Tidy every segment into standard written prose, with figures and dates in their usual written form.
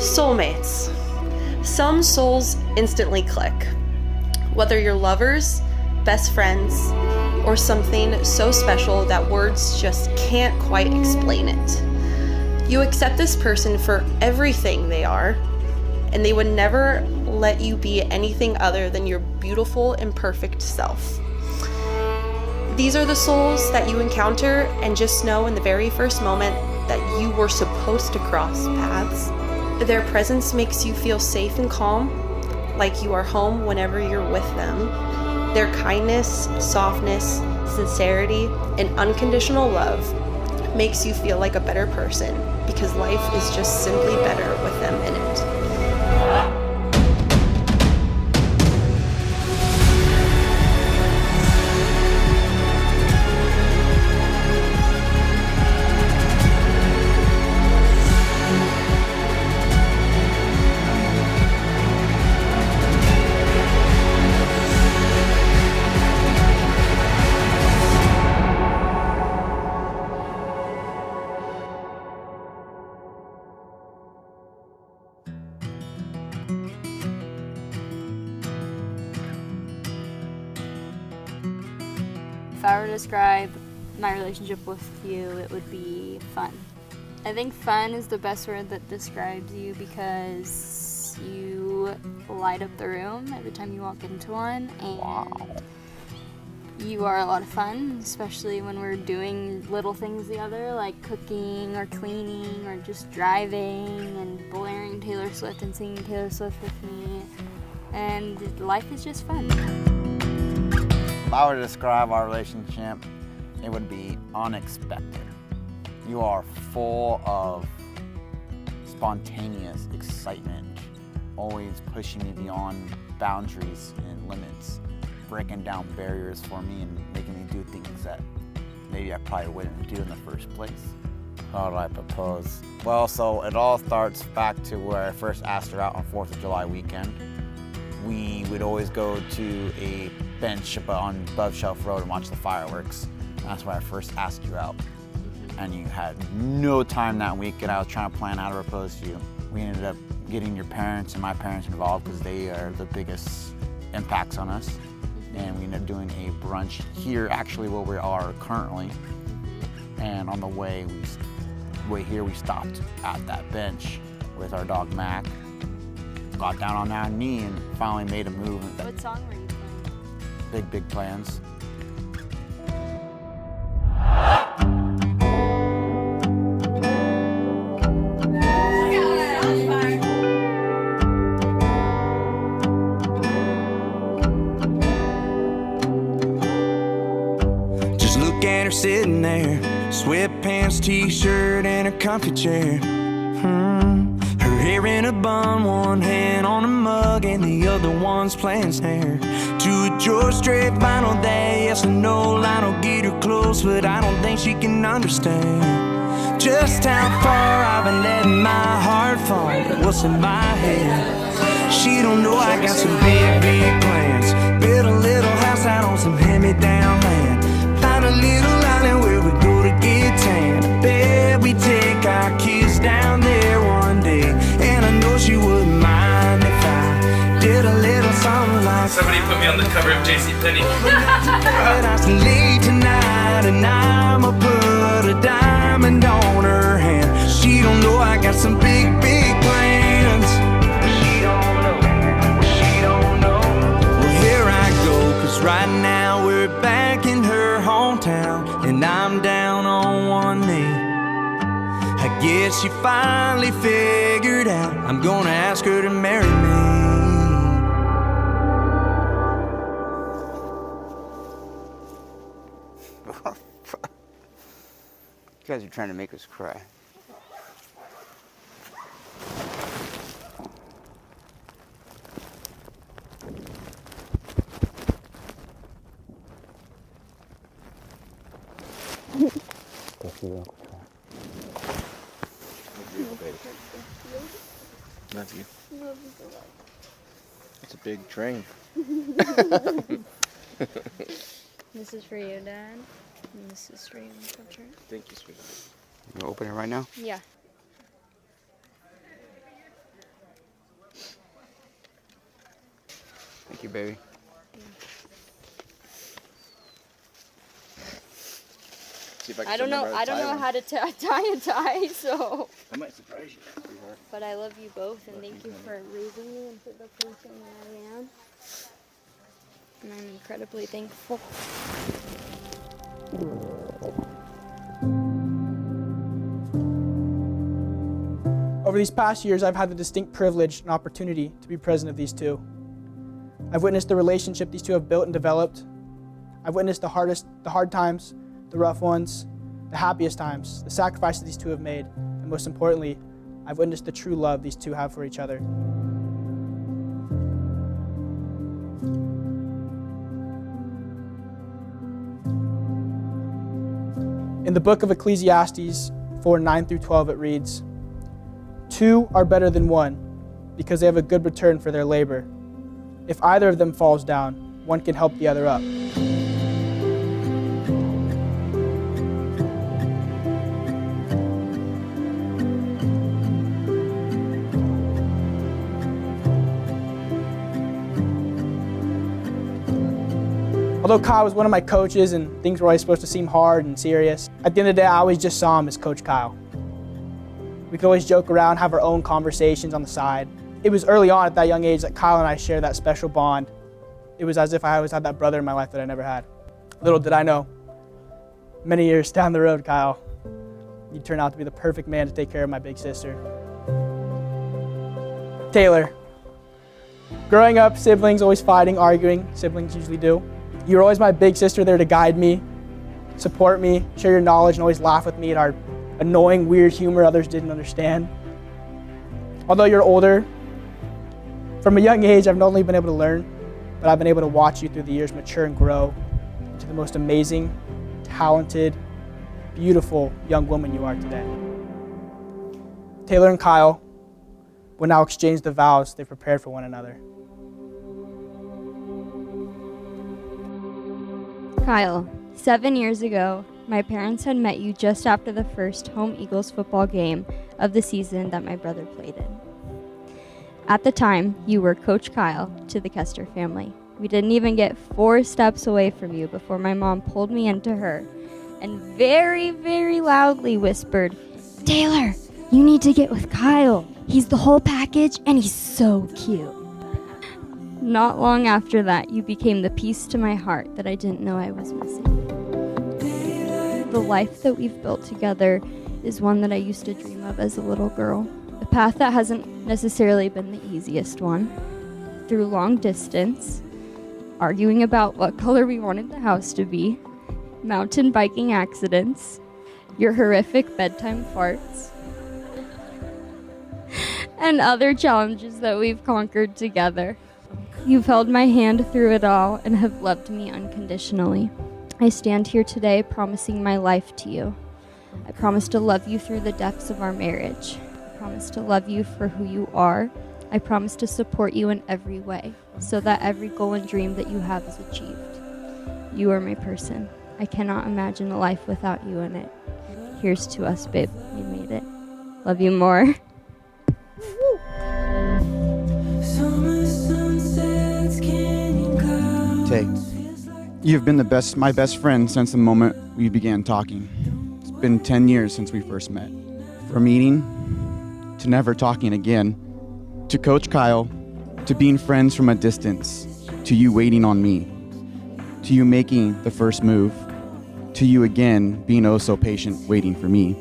Soulmates. Some souls instantly click. Whether you're lovers, best friends, or something so special that words just can't quite explain it. You accept this person for everything they are, and they would never let you be anything other than your beautiful and perfect self. These are the souls that you encounter and just know in the very first moment that you were supposed to cross paths. Their presence makes you feel safe and calm, like you are home whenever you're with them. Their kindness, softness, sincerity, and unconditional love makes you feel like a better person because life is just simply better with them in it. If I were to describe my relationship with you, it would be fun. I think fun is the best word that describes you because you light up the room every time you walk into one, and you are a lot of fun, especially when we're doing little things together like cooking or cleaning or just driving and blaring Taylor Swift and singing Taylor Swift with me, and life is just fun. If I were to describe our relationship, it would be unexpected. You are full of spontaneous excitement, always pushing me beyond boundaries and limits, breaking down barriers for me and making me do things that maybe I probably wouldn't do in the first place. How did I propose? Well, so it all starts back to where I first asked her out on 4th of July weekend. We would always go to a bench above Shelf Road and watch the fireworks. That's where I first asked you out. And you had no time that week, and I was trying to plan how to propose to you. We ended up getting your parents and my parents involved because they are the biggest impacts on us. And we ended up doing a brunch here, actually where we are currently. And on the way here, we stopped at that bench with our dog Mac. Got down on our knee and finally made a move. What song were you playing? Big Plans. Just look at her sitting there, sweatpants, t-shirt, and a comfy chair. Her hair in a bun, one hand on a mug, and the other one's playing snare. To a George Strait vinyl that yes or no line will get her close, but I don't think she can understand just how far I've been letting my heart fall. What's in my head? She don't know I got some big, big plans. Build a little house out on some hand-me-down land. Find a little island where we go to get tan. I bet we take our kids down there one day, and I know she wouldn't mind if I did a little something like somebody put me on the cover of JCPenney. I said late tonight, and I'ma put a diamond on her hand. She don't know I got some big, big plans. She don't know, she don't know. Well, here I go, 'cause right now we're back in her hometown, and I'm down on one knee. I guess she finally figured out I'm gonna ask her to marry me. You guys are trying to make us cry. Love you. It's a big train. This is for you, Dad. And this is for you, Uncle Trent. Thank you, sweetheart. You wanna open it right now? Yeah. you, baby. See if I don't know how to tie a tie, so. I might surprise you, sweetheart. But I love you both, and thank you for raising me into the person that I am. And I'm incredibly thankful. Over these past years, I've had the distinct privilege and opportunity to be president of these two. I've witnessed the relationship these two have built and developed. I've witnessed the hard times, the rough ones, the happiest times, the sacrifices these two have made, and most importantly, I've witnessed the true love these two have for each other. In the book of Ecclesiastes 4:9-12, it reads, "Two are better than one, because they have a good return for their labor. If either of them falls down, one can help the other up." Although Kyle was one of my coaches and things were always supposed to seem hard and serious, at the end of the day, I always just saw him as Coach Kyle. We could always joke around, have our own conversations on the side. It was early on at that young age that Kyle and I shared that special bond. It was as if I always had that brother in my life that I never had. Little did I know, many years down the road, Kyle, you'd turn out to be the perfect man to take care of my big sister. Taylor. Growing up, siblings always fighting, arguing, siblings usually do. You were always my big sister there to guide me, support me, share your knowledge, and always laugh with me at our annoying, weird humor others didn't understand. Although you're older, from a young age, I've not only been able to learn, but I've been able to watch you through the years mature and grow into the most amazing, talented, beautiful young woman you are today. Taylor and Kyle will now exchange the vows they've prepared for one another. Kyle, 7 years ago, my parents had met you just after the first home Eagles football game of the season that my brother played in. At the time, you were Coach Kyle to the Kester family. We didn't even get 4 steps away from you before my mom pulled me into her and very, very loudly whispered, "Taylor, you need to get with Kyle. He's the whole package and he's so cute." Not long after that, you became the piece to my heart that I didn't know I was missing. The life that we've built together is one that I used to dream of as a little girl. A path that hasn't necessarily been the easiest one. Through long distance, arguing about what color we wanted the house to be, mountain biking accidents, your horrific bedtime farts, and other challenges that we've conquered together. You've held my hand through it all and have loved me unconditionally. I stand here today promising my life to you. I promise to love you through the depths of our marriage. I promise to love you for who you are. I promise to support you in every way so that every goal and dream that you have is achieved. You are my person. I cannot imagine a life without you in it. Here's to us, babe. You made it. Love you more. Tay, you've been my best friend since the moment we began talking. It's been 10 years since we first met. From meeting, to never talking again, to Coach Kyle, to being friends from a distance, to you waiting on me, to you making the first move, to you again being oh so patient waiting for me,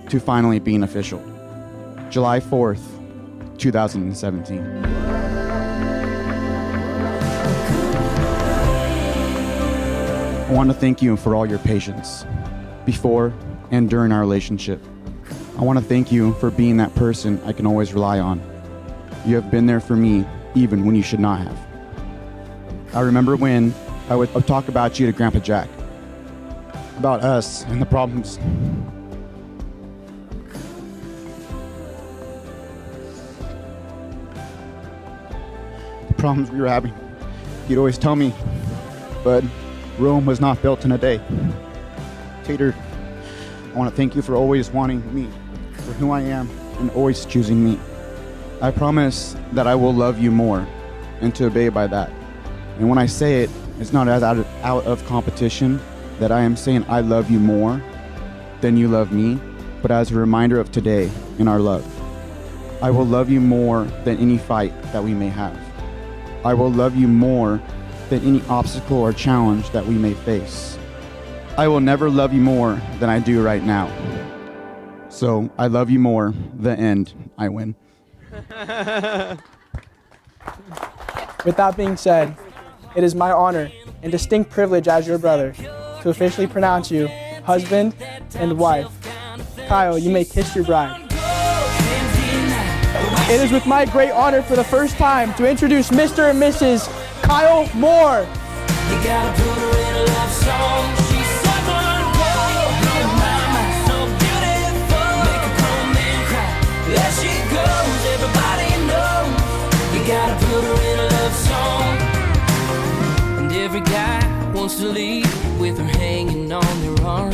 to finally being official. July 4th, 2017. I want to thank you for all your patience, before and during our relationship. I want to thank you for being that person I can always rely on. You have been there for me, even when you should not have. I remember when I would talk about you to Grandpa Jack, about us and the problems. The problems we were having. He'd always tell me, "Bud, Rome was not built in a day." Tater, I want to thank you for always wanting me, for who I am, and always choosing me. I promise that I will love you more and to obey by that. And when I say it, it's not out of competition, that I am saying I love you more than you love me, but as a reminder of today in our love. I will love you more than any fight that we may have. I will love you more than any obstacle or challenge that we may face. I will never love you more than I do right now. So I love you more. The end. I win. With that being said, it is my honor and distinct privilege as your brother to officially pronounce you husband and wife. Kyle, you may kiss your bride. It is with my great honor for the first time to introduce Mr. and Mrs. Kyle Moore. You gotta put her in a love song. She's Southern gold, blowing my mind, so beautiful. Make a grown man cry. There she goes, everybody knows. You gotta put her in a love song. And every guy wants to leave with her hanging on their arm.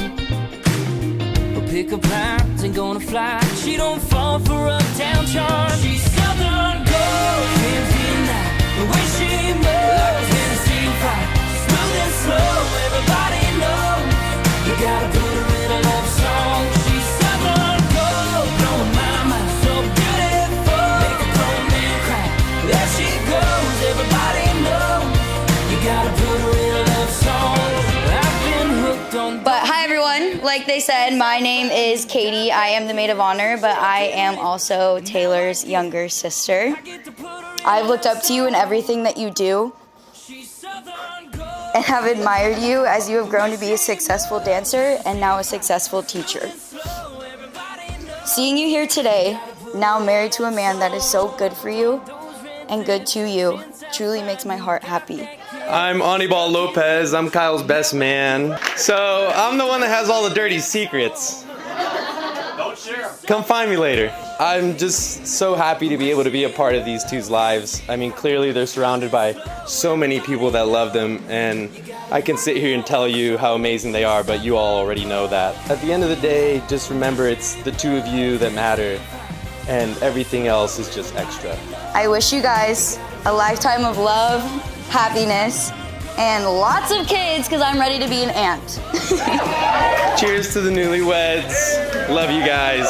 Her pickup lines ain't gonna fly. She don't fall for uptown charm. She's Southern gold, can't deny the way she moves. Like a Tennessee fight, smooth and slow. Everybody knows you gotta put her in a love song. She's Southern gold, blowing my mind, so beautiful. Make a grown man cry. There she goes, everybody knows you gotta put her in a love song. I've been hooked on. But hi everyone, like they said, my name is Katie. I am the maid of honor, but I am also Taylor's younger sister. I've looked up to you in everything that you do and have admired you as you have grown to be a successful dancer and now a successful teacher. Seeing you here today, now married to a man that is so good for you and good to you, truly makes my heart happy. I'm Anibal Lopez. I'm Kyle's best man. So I'm the one that has all the dirty secrets. Don't share them. Come find me later. I'm just so happy to be able to be a part of these two's lives. I mean, clearly they're surrounded by so many people that love them, and I can sit here and tell you how amazing they are, but you all already know that. At the end of the day, just remember it's the two of you that matter, and everything else is just extra. I wish you guys a lifetime of love, happiness, and lots of kids, because I'm ready to be an aunt. Cheers to the newlyweds. Love you guys.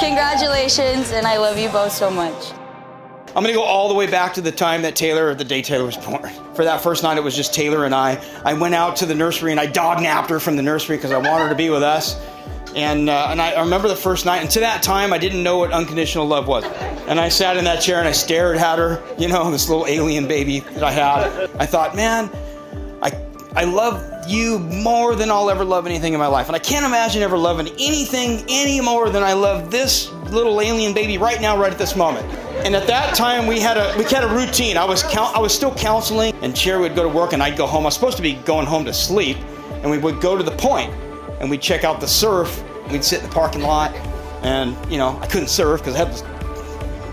Congratulations, and I love you both so much. I'm gonna go all the way back to the time that the day Taylor was born. For that first night, it was just Taylor and I. I went out to the nursery and I dog-napped her from the nursery because I wanted her to be with us. And I remember the first night, and to that time, I didn't know what unconditional love was. And I sat in that chair and I stared at her, you know, this little alien baby that I had. I thought, man, I love you more than I'll ever love anything in my life. And I can't imagine ever loving anything any more than I love this little alien baby right now, right at this moment. And at that time, we had a routine. I was still counseling, and Cherry would go to work and I'd go home. I was supposed to be going home to sleep, and we would go to the point and we'd check out the surf. We'd sit in the parking lot, and you know, I couldn't surf because I had this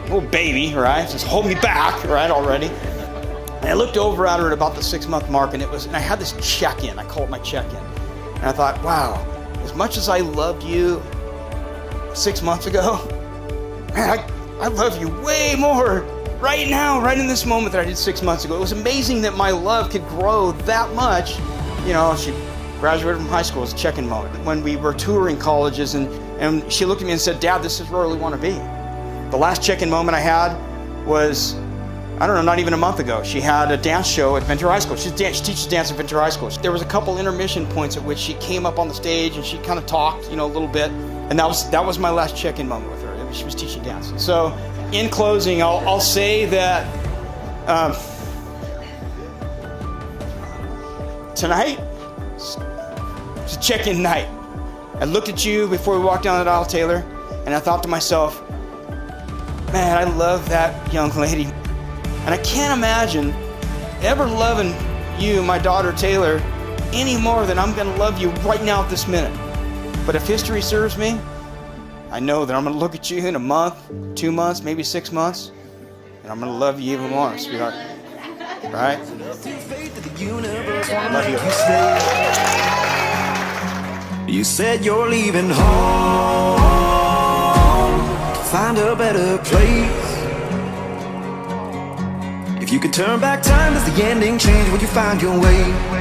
little baby, right, just holding me back, right, already. And I looked over at her at about the 6-month mark, and I had this check-in. I called my check-in, and I thought, wow, as much as I loved you 6 months ago, man, I love you way more right now, right in this moment than I did 6 months ago. It was amazing that my love could grow that much. You know, she graduated from high school as a check-in moment. When we were touring colleges, and she looked at me and said, Dad, this is where I really want to be. The last check-in moment I had was, I don't know, not even a month ago. She had a dance show at Ventura High School. She teaches dance at Ventura High School. There was a couple intermission points at which she came up on the stage and she kind of talked, you know, a little bit. And that was my last check-in moment with her. She was teaching dance. So in closing, I'll say that tonight, it's a check-in night. I looked at you before we walked down the aisle, Taylor, and I thought to myself, man, I love that young lady. And I can't imagine ever loving you, my daughter Taylor, any more than I'm gonna love you right now at this minute. But if history serves me, I know that I'm gonna look at you in a month, 2 months, maybe 6 months, and I'm gonna love you even more, sweetheart. Right? Love you. You said you're leaving home to find a better place. If you could turn back time, does the ending change? Would you find your way?